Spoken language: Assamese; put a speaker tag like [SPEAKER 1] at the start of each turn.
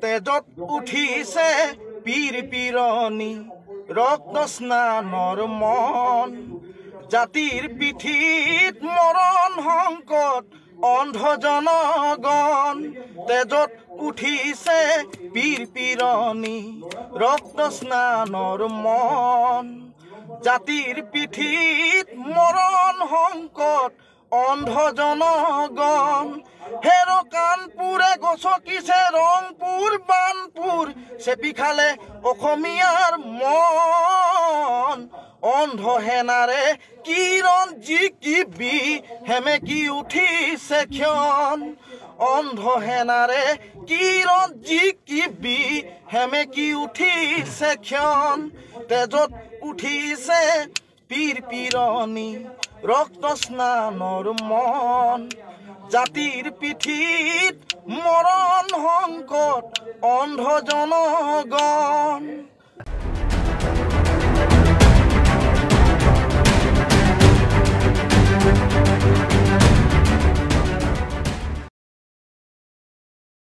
[SPEAKER 1] তেজত উঠিছে পীৰ পীৰণী ৰক্ত স্নানৰ মন জাতিৰ পিঠিত মৰণ সংকট অন্ধ জনগণ তেজত উঠিছে পীৰ পীৰণী ৰক্ত স্নানৰ মন জাতিৰ পিঠিত মৰণ সংকট অন্ধ জনগণ হেৰ কানপুৰে গছকিছে ৰংপুৰ বানপুৰ চেপি খালে অসমীয়াৰ মন অন্ধ হেনাৰে কিৰণ জিকিবি হেমেকি উঠিছে ক্ষণ অন্ধ হেনাৰে কিৰণ জিকিবি হেমেকি উঠিছে ক্ষণ তেজত উঠিছে পীৰ পীৰণী ৰক্ত স্নানৰ মন জাতিৰ পিঠিত মৰণ সংকট অন্ধ জনগণ